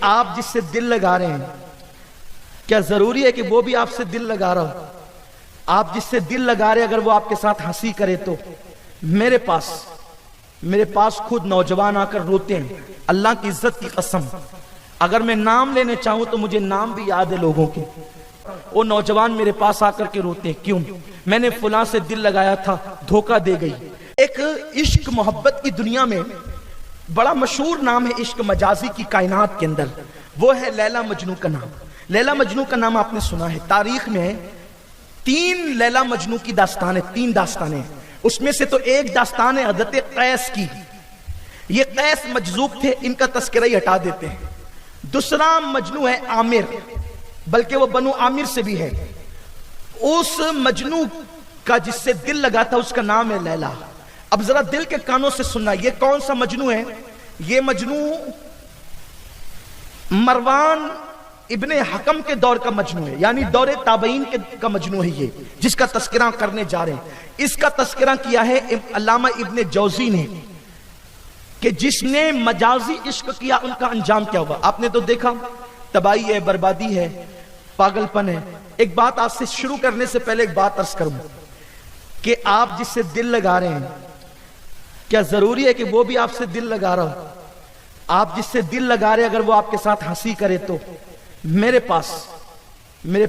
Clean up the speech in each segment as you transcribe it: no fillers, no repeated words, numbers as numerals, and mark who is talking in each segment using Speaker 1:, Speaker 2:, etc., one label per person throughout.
Speaker 1: آپ جس سے دل لگا رہے ہیں کیا ضروری ہے کہ وہ بھی آپ سے دل لگا رہا ہو؟ آپ جس سے دل لگا رہے اگر وہ آپ کے ساتھ ہنسی کرے تو میرے پاس خود نوجوان آ کر روتے ہیں، اللہ کی عزت کی قسم اگر میں نام لینے چاہوں تو مجھے نام بھی یاد ہے لوگوں کے۔ وہ نوجوان میرے پاس آ کر کے روتے ہیں، کیوں؟ میں نے فلاں سے دل لگایا تھا، دھوکہ دے گئی۔ ایک عشق محبت کی دنیا میں بڑا مشہور نام ہے عشق مجازی کی کائنات کے اندر، وہ ہے لیلا مجنوں کا نام۔ لیلا مجنوں کا نام آپ نے سنا ہے، تاریخ میں 3 لیلا مجنوں کی داستانیں، 3 داستانیں، اس میں سے تو ایک داستان ہے حضرت قیس کی۔ یہ قیس مجذوب تھے، ان کا تذکرہ ہی ہٹا دیتے ہیں۔ دوسرا مجنوں ہے عامر، بلکہ وہ بنو عامر سے بھی ہے۔ اس مجنوں کا جس سے دل لگا تھا اس کا نام ہے لیلا۔ اب ذرا دل کے کانوں سے سننا، یہ کون سا مجنوں ہے؟ یہ مجنوں مروان ابن حکم کے دور کا مجنوں ہے، یعنی دور تابعین کا مجنوں ہے یہ، جس کا تذکرہ کرنے جا رہے ہیں۔ اس کا تذکرہ کیا ہے علامہ ابن جوزی نے کہ جس نے مجازی عشق کیا ان کا انجام کیا ہوا۔ آپ نے تو دیکھا، تباہی ہے، بربادی ہے، پاگل پن ہے۔ ایک بات آپ سے شروع کرنے سے پہلے ایک بات عرض کروں کہ آپ جس سے دل لگا رہے ہیں کیا ضروری ہے کہ وہ بھی آپ سے دل لگا رہا ہو؟ آپ جس سے دل لگا رہے اگر وہ آپ کے ساتھ ہنسی کرے تو میرے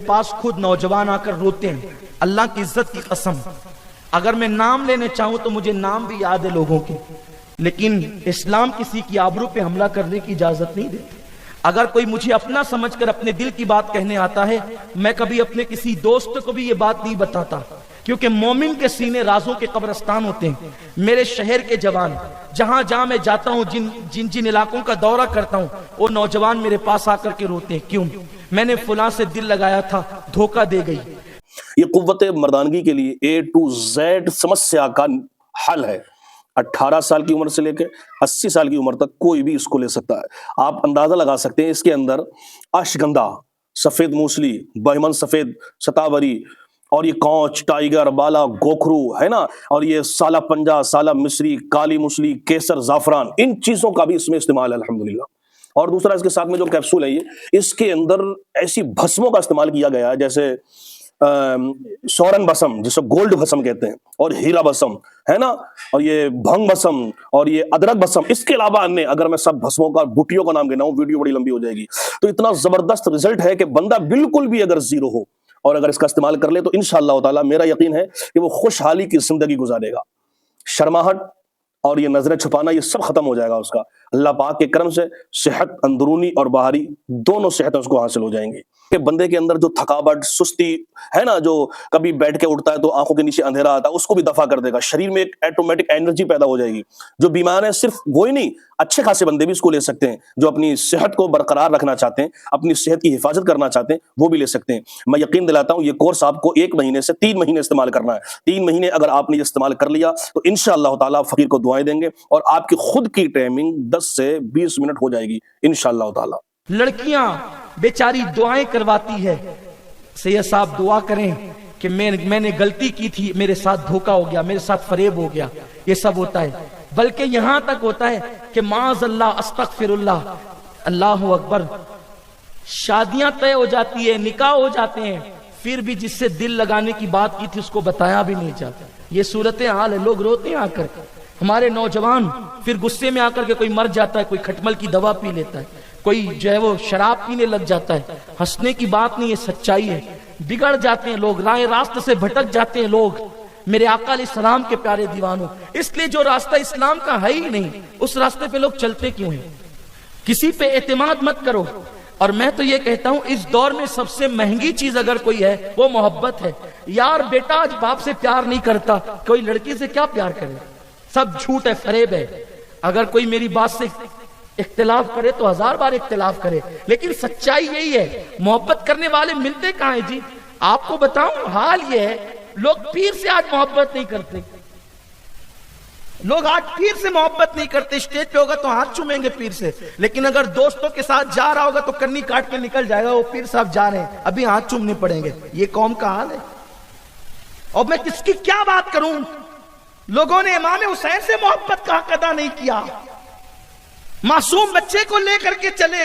Speaker 1: پاس خود نوجوان آ کر روتے ہیں، اللہ کی عزت کی قسم اگر میں نام لینے چاہوں تو مجھے نام بھی یاد ہے لوگوں کے، لیکن اسلام کسی کی آبرو پہ حملہ کرنے کی اجازت نہیں دیتی۔ اگر کوئی مجھے اپنا سمجھ کر اپنے دل کی بات کہنے آتا ہے، میں کبھی اپنے کسی دوست کو بھی یہ بات نہیں بتاتا، کیونکہ مومن کے سینے رازوں کے قبرستان ہوتے ہیں۔ میرے شہر کے جوان جہاں جہاں میں جاتا ہوں، جن علاقوں کا دورہ کرتا ہوں، وہ نوجوان میرے پاس آ کر کے روتے ہیں، کیوں؟ میں نے فلاں سے دل لگایا تھا، دھوکہ دے گئی۔
Speaker 2: یہ قوت مردانگی کے لیے A to Z سمسیا کا حل ہے۔ 18 سال کی عمر سے لے کے 80 سال کی عمر تک کوئی بھی اس کو لے سکتا ہے۔ آپ اندازہ لگا سکتے ہیں اس کے اندر اشگندھا، سفید موسلی، بہمن سفید ستاوری، اور یہ کونچ، ٹائیگر، بالا، گوکھرو ہے نا، اور یہ سالہ پنجا، سالہ مصری، کالی موسلی، کیسر، زعفران، ان چیزوں کا بھی اس میں استعمال ہے الحمدللہ۔ اور دوسرا اس کے ساتھ میں جو کیپسول ہے یہ اس کے اندر ایسی بھسموں کا استعمال کیا گیا ہے، جیسے سورن بھسم جسے گولڈ بھسم کہتے ہیں، اور ہیرا بھسم ہے نا، اور یہ بھنگ بھسم، اور یہ ادرک بھسم۔ اس کے علاوہ اگر میں سب بھسموں کا بوٹیوں کا نام گناؤں ویڈیو بڑی لمبی ہو جائے گی۔ تو اتنا زبردست رزلٹ ہے کہ بندہ بالکل بھی اگر زیرو ہو اور اگر اس کا استعمال کر لے تو انشاءاللہ تعالی میرا یقین ہے کہ وہ خوشحالی کی زندگی گزارے گا۔ شرماہٹ اور یہ نظریں چھپانا یہ سب ختم ہو جائے گا اس کا۔ اللہ پاک کے کرم سے صحت اندرونی اور باہری دونوں صحتیں اس کو حاصل ہو جائیں گی۔ کہ بندے کے اندر جو تھکاوٹ، سستی ہے نا، جو کبھی بیٹھ کے اٹھتا ہے تو آنکھوں کے نیچے اندھیرا آتا ہے، اس کو بھی دفع کر دے گا۔ شریر میں ایک ایٹومیٹک انرجی پیدا ہو جائے گی۔ جو بیمار ہیں صرف وہی نہیں، اچھے خاصے بندے بھی اس کو لے سکتے ہیں، جو اپنی صحت کو برقرار رکھنا چاہتے ہیں، اپنی صحت کی حفاظت کرنا چاہتے ہیں، وہ بھی لے سکتے ہیں۔ میں یقین دلاتا ہوں یہ کورس آپ کو 1 مہینے سے 3 مہینے استعمال کرنا ہے۔ 3 مہینے اگر آپ نے یہ استعمال کر لیا تو انشاءاللہ تعالی فقیر کو دعائیں دیں گے اور آپ کی خود کی ٹائمنگ 10 سے 20 منٹ ہو جائے گی انشاءاللہ تعالی۔
Speaker 1: لڑکیاں بیچاری دعائیں کرواتی ہے، سید صاحب دعا کریں کہ میں نے غلطی کی تھی، میرے ساتھ دھوکہ ہو گیا، میرے ساتھ فریب ہو گیا۔ یہ سب ہوتا ہے، بلکہ یہاں تک ہوتا ہے کہ معاذ اللہ، استغفر اللہ، اللہ اکبر، شادیاں طے ہو جاتی ہے، نکاح ہو جاتے ہیں، پھر بھی جس سے دل لگانے کی بات کی تھی اس کو بتایا بھی نہیں جاتا۔ یہ صورتحال ہے، لوگ روتے ہیں آ کر۔ ہمارے نوجوان پھر غصے میں آ کر کے کوئی مر جاتا ہے، کوئی کھٹمل کی دوا پی لیتا ہے، کوئی جو ہے وہ شراب پینے لگ جاتا ہے۔ ہنسنے کی بات نہیں، یہ سچائی ہے۔ بگڑ جاتے ہیں لوگ، راہ راست سے بھٹک جاتے ہیں لوگ۔ میرے آقا علیہ السلام کے پیارے دیوانوں، اس لیے جو راستہ اسلام کا ہے ہی نہیں، اس راستے پہ لوگ چلتے کیوں ہیں؟ کسی پہ اعتماد مت کرو۔ اور میں تو یہ کہتا ہوں اس دور میں سب سے مہنگی چیز اگر کوئی ہے وہ محبت ہے۔ یار بیٹا آج باپ سے پیار نہیں کرتا، کوئی لڑکی سے کیا پیار کرے؟ سب جھوٹ ہے، فریب ہے۔ اگر کوئی میری بات سے اختلاف کرے تو 1000 بار اختلاف کرے، لیکن سچائی یہی ہے۔ محبت کرنے والے ملتے کہاں ہیں جی؟ آپ کو بتاؤں حال یہ ہے، لوگ پیر سے آج محبت نہیں کرتے، لوگ آج پیر سے محبت نہیں کرتے۔ اسٹیج پہ ہوگا تو ہاتھ چومیں گے پیر سے، لیکن اگر دوستوں کے ساتھ جا رہا ہوگا تو کنی کاٹ کے نکل جائے گا، وہ پیر صاحب جا رہے ہیں، ابھی ہاتھ چومنے پڑیں گے۔ یہ قوم کا حال ہے۔ اور میں کس کی کیا بات کروں؟ لوگوں نے امام حسین سے محبت کا حق ادا نہیں کیا، معصوم بچے کو لے کر کے چلے،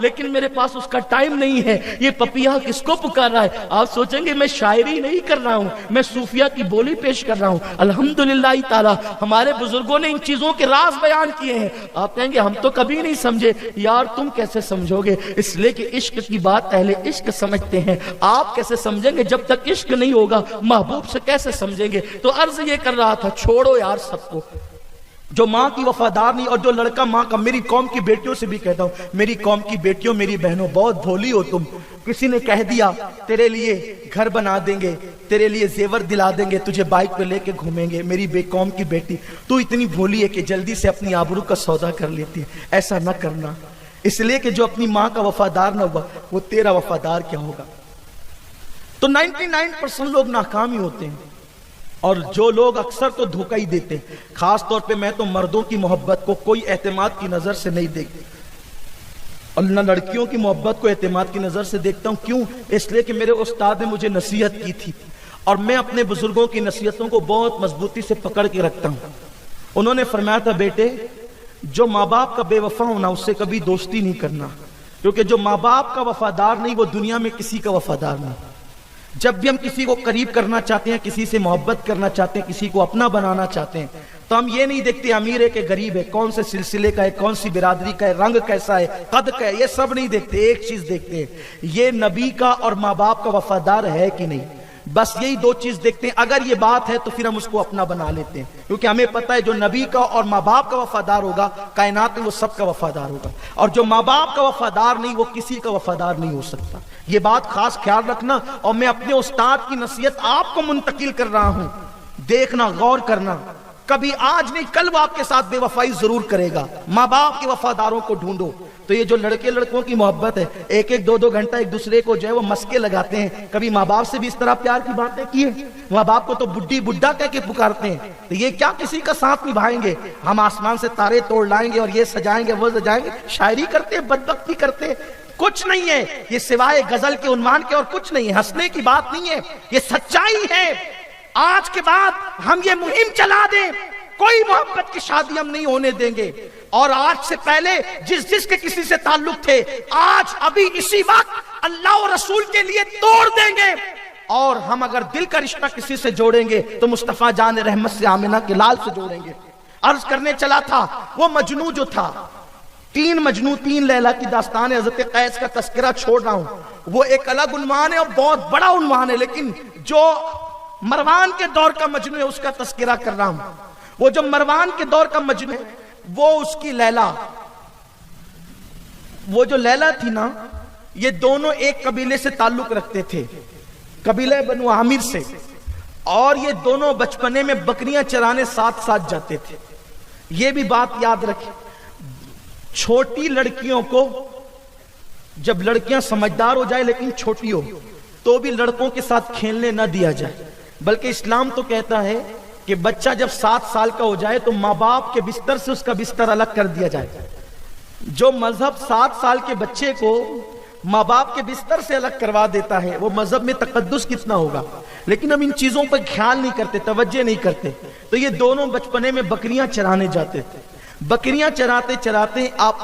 Speaker 1: لیکن میرے پاس اس کا ٹائم نہیں ہے. یہ پپیا کس کو پکار رہا ہے؟ آپ سوچیں گے میں شاعری نہیں کر رہا ہوں, میں صوفیہ کی بولی پیش کر رہا ہوں. الحمدللہ تعالی ہمارے بزرگوں نے ان چیزوں کے راز بیان کیے ہیں. آپ کہیں گے ہم تو کبھی نہیں سمجھے. یار تم کیسے سمجھو گے؟ اس لیے کہ عشق کی بات اہل عشق سمجھتے ہیں. آپ کیسے سمجھیں گے؟ جب تک عشق نہیں ہوگا محبوب سے کیسے سمجھیں گے؟ تو عرض یہ کر رہا تھا, چھوڑو یار سب کو. جو ماں کی وفادار نہیں, اور جو لڑکا ماں کا, میری قوم کی بیٹیوں سے بھی کہتا ہوں, میری قوم کی بیٹیوں, میری بہنوں, بہت بھولی ہو تم. کسی نے کہہ دیا تیرے لیے گھر بنا دیں گے, تیرے لیے زیور دلا دیں گے, تجھے بائک پہ لے کے گھومیں گے, میری بے قوم کی بیٹی تو اتنی بھولی ہے کہ جلدی سے اپنی آبرو کا سودا کر لیتی ہے. ایسا نہ کرنا, اس لیے کہ جو اپنی ماں کا وفادار نہ ہوا وہ تیرا وفادار کیا ہوگا. تو 99% لوگ ناکام ہی ہوتے ہیں, اور جو لوگ اکثر تو دھوکہ ہی دیتے ہیں. خاص طور پہ میں تو مردوں کی محبت کو کوئی اعتماد کی نظر سے نہیں دیکھتا, اور نہ لڑکیوں کی محبت کو اعتماد کی نظر سے دیکھتا ہوں. کیوں؟ اس لیے کہ میرے استاد نے مجھے نصیحت کی تھی, اور میں اپنے بزرگوں کی نصیحتوں کو بہت مضبوطی سے پکڑ کے رکھتا ہوں. انہوں نے فرمایا تھا, بیٹے جو ماں باپ کا بے وفا ہونا اس سے کبھی دوستی نہیں کرنا, کیونکہ جو ماں باپ کا وفادار نہیں وہ دنیا میں کسی کا وفادار نہیں. جب بھی ہم کسی کو قریب کرنا چاہتے ہیں, کسی سے محبت کرنا چاہتے ہیں, کسی کو اپنا بنانا چاہتے ہیں, تو ہم یہ نہیں دیکھتے امیر ہے کہ غریب ہے, کون سے سلسلے کا ہے, کون سی برادری کا ہے, رنگ کیسا ہے, قد کا ہے, یہ سب نہیں دیکھتے. ایک چیز دیکھتے ہیں, یہ نبی کا اور ماں باپ کا وفادار ہے کہ نہیں. بس یہی دو چیز دیکھتے ہیں. اگر یہ بات ہے تو پھر ہم اس کو اپنا بنا لیتے ہیں, کیونکہ ہمیں پتہ ہے جو نبی کا اور ماں باپ کا وفادار ہوگا کائنات میں وہ سب کا وفادار ہوگا, اور جو ماں باپ کا وفادار نہیں وہ کسی کا وفادار نہیں ہو سکتا. یہ بات خاص خیال رکھنا, اور میں اپنے استاد کی نصیحت آپ کو منتقل کر رہا ہوں. دیکھنا, غور کرنا, کبھی آج نہیں کل وہ آپ کے ساتھ بے وفائی ضرور کرے گا. ماں باپ کے وفاداروں کو ڈھونڈو. تو یہ جو لڑکے لڑکوں کی محبت ہے, ایک ایک دو دو گھنٹہ ایک دوسرے کو جو ہے وہ مسکے لگاتے ہیں, کبھی ماں باپ سے بھی اس طرح پیار کی باتیں کی ہیں؟ ماں باپ کو تو بڈھی بڈھا کہہ کے پکارتے ہیں. تو یہ کیا کسی کا ساتھ نبھائیں گے؟ ہم آسمان سے تارے توڑ لائیں گے اور یہ سجائیں گے وہ سجائیں گے, شاعری کرتے ہیں, بدبختی کرتے ہیں. کچھ نہیں ہے یہ سوائے غزل کے عنوان کے, اور کچھ نہیں ہے. ہنسنے کی بات نہیں ہے, یہ سچائی ہے. آج کے بعد ہم یہ مہم چلا دیں, کوئی محبت کی شادی ہم نہیں ہونے دیں گے. اور آج سے پہلے جس کے کسی سے تعلق تھے, آج ابھی اسی وقت اللہ و رسول کے لیے توڑ دیں گے. اور ہم اگر دل کا رشتہ کسی سے جوڑیں گے تو مصطفیٰ جان رحمت سے آمنہ کے لال سے جوڑیں گے. عرض کرنے چلا تھا, وہ مجنو جو تھا, 3 مجنو 3 لیلا کی داستان حضرت قیس کا تذکرہ چھوڑ رہا ہوں. وہ ایک الگ عنوان ہے اور بہت بڑا عنوان ہے, لیکن جو مروان کے دور کا مجنو ہے اس کا تذکرہ کر رہا ہوں. وہ جو مروان کے دور کا مجنو ہے وہ اس کی لیلا, وہ جو لیلا تھی نا, یہ دونوں ایک قبیلے سے تعلق رکھتے تھے, قبیلہ بنو عامر سے, اور یہ دونوں بچپنے میں بکریاں چرانے ساتھ ساتھ جاتے تھے. یہ بھی بات یاد رکھیں, چھوٹی لڑکیوں کو, جب لڑکیاں سمجھدار ہو جائے لیکن چھوٹی ہو, تو بھی لڑکوں کے ساتھ کھیلنے نہ دیا جائے. بلکہ اسلام تو کہتا ہے کہ بچہ جب 7 سال کا ہو جائے تو ماں باپ کے بستر سے اس کا بستر الگ کر دیا جائے. جو مذہب 7 سال کے بچے کو ماں باپ کے بستر سے الگ کروا دیتا ہے, وہ مذہب میں تقدس کتنا ہوگا. لیکن ہم ان چیزوں پر خیال نہیں کرتے, توجہ نہیں کرتے. تو یہ دونوں بچپنے میں بکریاں چرانے جاتے تھے. بکریاں چراتے چراتے آپ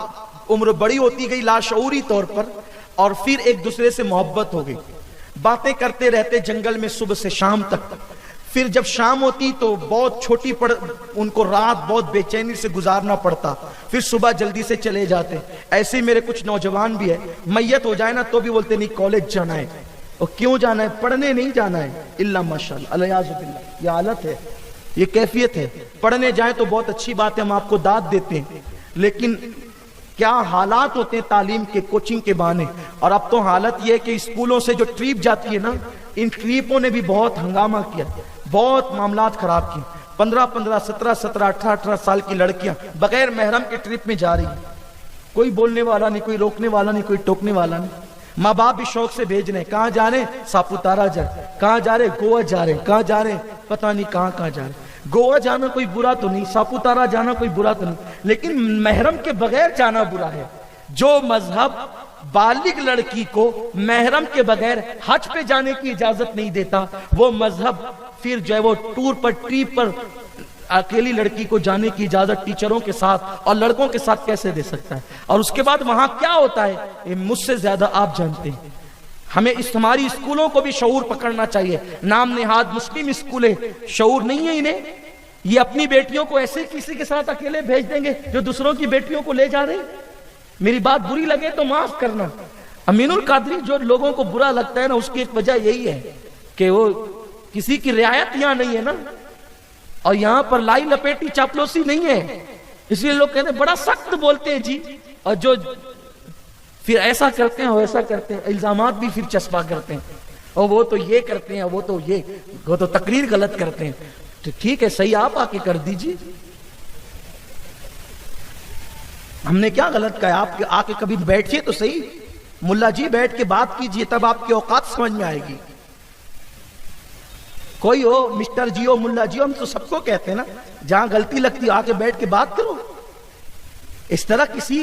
Speaker 1: عمر بڑی ہوتی گئی لاشعوری طور پر, اور پھر ایک دوسرے سے محبت ہو گئی. باتیں کرتے رہتے جنگل میں صبح سے شام تک. پھر جب شام ہوتی تو بہت چھوٹی ان کو رات بہت بے چینی سے گزارنا پڑتا, پھر صبح جلدی سے چلے جاتے. ایسے ہی میرے کچھ نوجوان بھی ہے, میت ہو جائے نا تو بھی بولتے نہیں کالج جانا ہے. اور کیوں جانا ہے؟ پڑھنے نہیں جانا ہے. اللہ ماشاءاللہ, الیاذ باللہ, یہ حالت ہے, یہ کیفیت ہے. پڑھنے جائیں تو بہت اچھی بات ہے, ہم آپ کو داد دیتے ہیں, لیکن کیا حالات ہوتے ہیں تعلیم کے, کوچنگ کے بہانے. اور اب تو حالت یہ ہے کہ اسکولوں سے جو ٹرپ جاتی ہے نا, ان ٹرپوں نے بھی بہت ہنگامہ کیا, بہت معاملات خراب کیے. 15 17 17 18 سال کی لڑکیاں بغیر محرم کے ٹرپ میں جا رہی ہیں. کوئی بولنے والا نہیں, کوئی روکنے والا نہیں, کوئی ٹوکنے والا نہیں. ماں باپ بھی شوق سے بھیج رہے ہیں. کہاں جا رہے ہیں؟ ساپوتارا جا رہے, کہاں جا رہے؟ گوا جا رہے, کہاں جا رہے ہیں پتہ نہیں, کہاں جا رہے. گوا جانا کوئی برا تو نہیں, ساپوتارا جانا کوئی برا تو نہیں, لیکن محرم کے بغیر جانا برا ہے. جو مذہب بالغ لڑکی کو محرم کے بغیر حج پہ جانے کی اجازت نہیں دیتا, وہ مذہب پھر جو ہے وہ ٹور پر ٹرپ پر اکیلی لڑکی کو جانے کی اجازت ٹیچروں کے ساتھ اور لڑکوں کے ساتھ کیسے دے سکتا ہے؟ اور اس کے بعد وہاں کیا ہوتا ہے یہ مجھ سے زیادہ آپ جانتے ہیں۔ ہمیں ہماری اسکولوں کو بھی شعور پکڑنا چاہیے۔ نام نہاد مسلم اسکول ہے، شعور نہیں ہے انہیں؟ یہ اپنی بیٹیوں کو ایسے کسی کے ساتھ اکیلے بھیج دیں گے جو دوسروں کی بیٹیوں کو لے جا رہے ہیں؟ میری بات بری لگے تو معاف کرنا۔ امین القادری جو لوگوں کو برا لگتا ہے نا، اس کی ایک وجہ یہی ہے کہ وہ کسی کی رعایت یہاں نہیں ہے نا، اور یہاں پر لائی لپیٹی چاپلوسی نہیں ہے، اس لیے لوگ کہتے ہیں بڑا سخت بولتے ہیں جی، اور جو پھر ایسا کرتے ہیں ویسا کرتے ہیں، الزامات بھی پھر چسپا کرتے ہیں، اور وہ تو یہ کرتے ہیں، وہ تو تقریر غلط کرتے ہیں۔ تو ٹھیک ہے، صحیح آپ آ کے کر دیجیے، ہم نے کیا غلط کہا؟ آپ آ کے کبھی بیٹھیے تو صحیح، ملا جی بیٹھ کے بات کیجیے، تب آپ کی اوقات سمجھ میں آئے گی۔ کوئی ہو مسٹر جی ہو ملا جی ہو، ہم تو سب کو کہتے ہیں نا، جہاں غلطی لگتی آ کے بیٹھ کے بات کرو۔ اس طرح کسی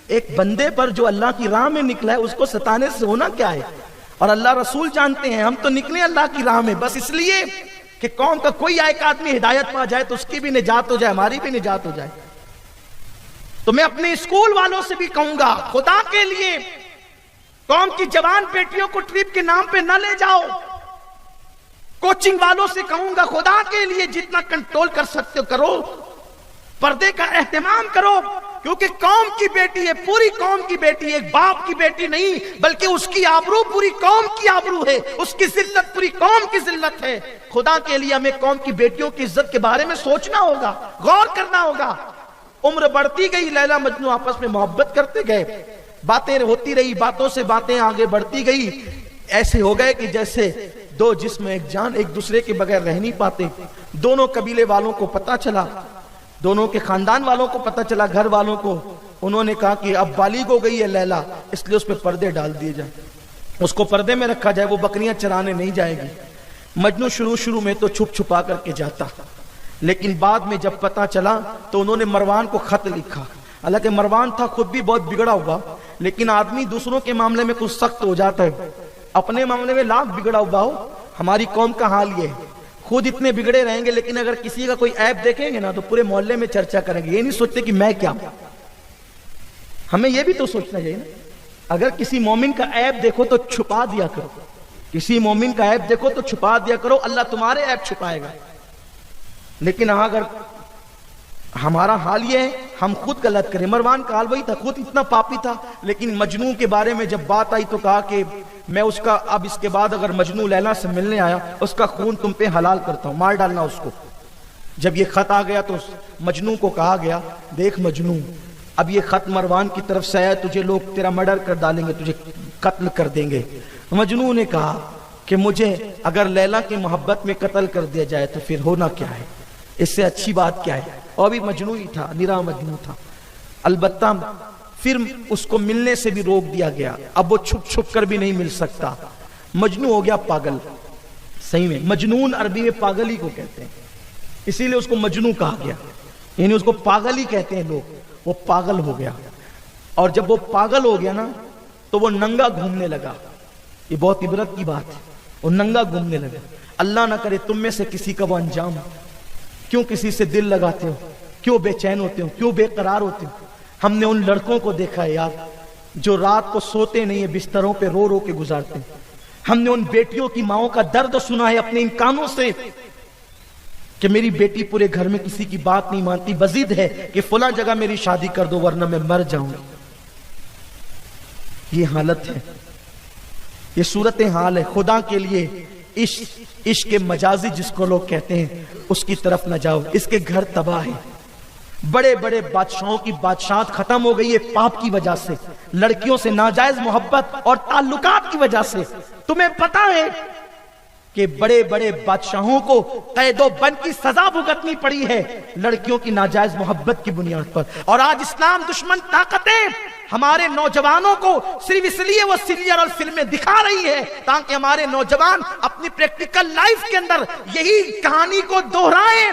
Speaker 1: ایک بندے پر جو اللہ کی راہ میں نکلا ہے اس کو ستانے سے ہونا کیا ہے؟ اور اللہ رسول جانتے ہیں ہم تو نکلے اللہ کی راہ میں بس اس لیے کہ قوم کا کوئی ایک آدمی ہدایت پا جائے تو اس کی بھی نجات ہو جائے، ہماری بھی نجات ہو جائے۔ تو میں اپنے اسکول والوں سے بھی کہوں گا، خدا کے لیے قوم کی جوان بیٹیوں کو ٹرپ کے نام پہ نہ لے جاؤ۔ کوچنگ والوں سے کہوں گا، خدا کے لیے جتنا کنٹرول کر سکتے ہو کرو، پردے کا اہتمام کرو، کیونکہ قوم کی بیٹی ہے، پوری قوم کی بیٹی ہے، ایک باپ کی بیٹی نہیں بلکہ اس کی آبرو پوری قوم کی آبرو ہے، اس کی ذلت پوری قوم کی ذلت ہے۔ خدا کے لیے ہمیں قوم کی بیٹیوں کی عزت کے بارے میں سوچنا ہوگا، غور کرنا ہوگا۔ عمر بڑھتی گئی، لیلا مجنو آپس میں محبت کرتے گئے، باتیں ہوتی رہی، باتوں سے باتیں آگے بڑھتی گئی، ایسے ہو گئے کہ جیسے دو جسم ایک جان ایک دوسرے کے بغیر رہ نہیں پاتے۔ دونوں قبیلے والوں کو پتہ چلا، دونوں کے خاندان والوں کو پتہ چلا، گھر والوں کو، انہوں نے کہا کہ اب بالغ ہو گئی ہے لیلا، اس لیے اس پہ پردے ڈال دیے جائیں، اس کو پردے میں رکھا جائے، وہ بکریاں چرانے نہیں جائے گی۔ مجنو شروع میں تو چھپ چھپا کر کے جاتا، لیکن بعد میں جب پتہ چلا تو انہوں نے مروان کو خط لکھا۔ حالانکہ مروان تھا خود بھی بہت بگڑا ہوا، لیکن آدمی دوسروں کے معاملے میں کچھ سخت ہو جاتا ہے، اپنے معاملے میں لاکھ بگڑا ہوا ہو۔ ہماری قوم کا حال یہ ہے، خود اتنے بگڑے رہیں گے لیکن اگر کسی کا کوئی عیب دیکھیں گے نا تو پورے محلے میں چرچا کریں گے، یہ نہیں سوچتے کہ میں کیا ہوں۔ ہمیں یہ بھی تو سوچنا چاہیے نا، اگر کسی مومن کا عیب دیکھو تو چھپا دیا کرو، کسی مومن کا عیب دیکھو تو چھپا دیا کرو، اللہ تمہارے عیب چھپائے گا۔ لیکن اگر ہمارا حال یہ ہے ہم خود غلط کریں، مروان کا حال وہی تھا، خود اتنا پاپی تھا، لیکن مجنو کے بارے میں جب بات آئی تو کہا کہ میں اس کا اب اس کے بعد اگر مجنو لیلا سے ملنے آیا اس کا خون تم پہ حلال کرتا ہوں، مار ڈالنا اس کو۔ جب یہ خط آ گیا تو مجنو کو کہا گیا، دیکھ مجنو اب یہ خط مروان کی طرف سے آیا، تجھے لوگ تیرا مرڈر کر ڈالیں گے، تجھے قتل کر دیں گے۔ مجنو نے کہا کہ مجھے اگر لیلا کی محبت میں قتل کر دیا جائے تو پھر ہونا کیا ہے، اس سے اچھی بات کیا ہے۔ اور بھی مجنو ہی تھا، نرا مجنو تھا۔ البتہ پھر اس کو ملنے سے بھی روک دیا گیا، اب وہ چھپ چھپ کر بھی نہیں مل سکتا، مجنو ہو گیا پاگل۔ صحیح میں مجنون عربی میں پاگل ہی کو کہتے ہیں، اسی لیے اس کو مجنو کہا گیا، یعنی اس کو پاگل ہی کہتے ہیں لوگ، وہ پاگل ہو گیا۔ اور جب وہ پاگل ہو گیا نا تو وہ ننگا گھومنے لگا، یہ بہت عبرت کی بات ہے، وہ ننگا گھومنے لگا۔ اللہ نہ کرے تم میں سے کسی کا وہ انجام، کیوں کسی سے دل لگاتے ہو، کیوں بے چین ہوتے ہو، کیوں بے قرار ہوتے ہو؟ ہم نے ان لڑکوں کو دیکھا ہے یار جو رات کو سوتے نہیں ہیں، بستروں پہ رو رو کے گزارتے ہیں۔ ہم نے ان بیٹیوں کی ماؤں کا درد سنا ہے اپنے ان کانوں سے کہ میری بیٹی پورے گھر میں کسی کی بات نہیں مانتی، بزید ہے کہ فلاں جگہ میری شادی کر دو ورنہ میں مر جاؤں گی۔ یہ حالت ہے، یہ صورت حال ہے۔ خدا کے لیے عشق مجازی جس کو لوگ کہتے ہیں اس کی طرف نہ جاؤ، اس کے گھر تباہ ہے۔ بڑے بڑے بادشاہوں کی بادشاہت ختم ہو گئی ہے پاپ کی وجہ سے، لڑکیوں سے ناجائز محبت اور تعلقات کی وجہ سے۔ تمہیں پتا ہے کہ بڑے بڑے بادشاہوں کو قید و بند کی سزا بھگتنی پڑی ہے لڑکیوں کی ناجائز محبت کی بنیاد پر۔ اور آج اسلام دشمن طاقتیں ہمارے نوجوانوں کو صرف اس لیے وہ سیریل اور فلمیں دکھا رہی ہے تاکہ ہمارے نوجوان اپنی پریکٹیکل لائف کے اندر یہی کہانی کو دہرائیں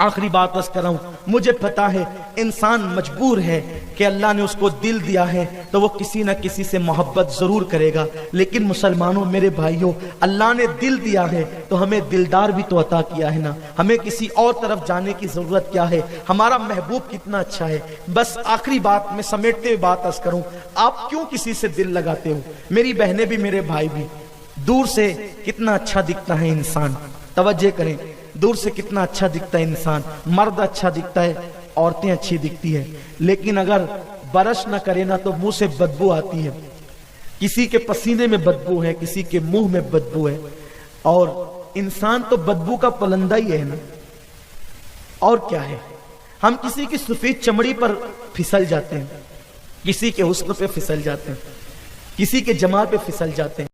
Speaker 1: آخری بات بس کر رہا ہوں، مجھے پتا ہے انسان مجبور ہے کہ اللہ نے اس کو دل دیا ہے تو وہ کسی نہ کسی سے محبت ضرور کرے گا، لیکن مسلمانوں میرے بھائیوں، اللہ نے دل دیا ہے تو ہمیں دلدار بھی تو عطا کیا ہے نا، ہمیں کسی اور طرف جانے کی ضرورت کیا ہے؟ ہمارا محبوب کتنا اچھا ہے۔ بس آخری بات میں سمیٹتے ہوئے بات عرض کروں، آپ کیوں کسی سے دل لگاتے ہو؟ میری بہنیں بھی میرے بھائی بھی، دور سے کتنا اچھا دکھتا ہے انسان، توجہ کریں، دور سے کتنا اچھا دکھتا ہے انسان، مرد اچھا دکھتا ہے، عورتیں اچھی دکھتی ہے، لیکن اگر برش نہ کرے نا تو منہ سے بدبو آتی ہے، کسی کے پسینے میں بدبو ہے، کسی کے منہ میں بدبو ہے، اور انسان تو بدبو کا پلندہ ہی ہے نا، اور کیا ہے؟ ہم کسی کی سفید چمڑی پر پھسل جاتے ہیں، کسی کے حسن پہ پھسل جاتے ہیں، کسی کے جمال پہ پھسل جاتے ہیں۔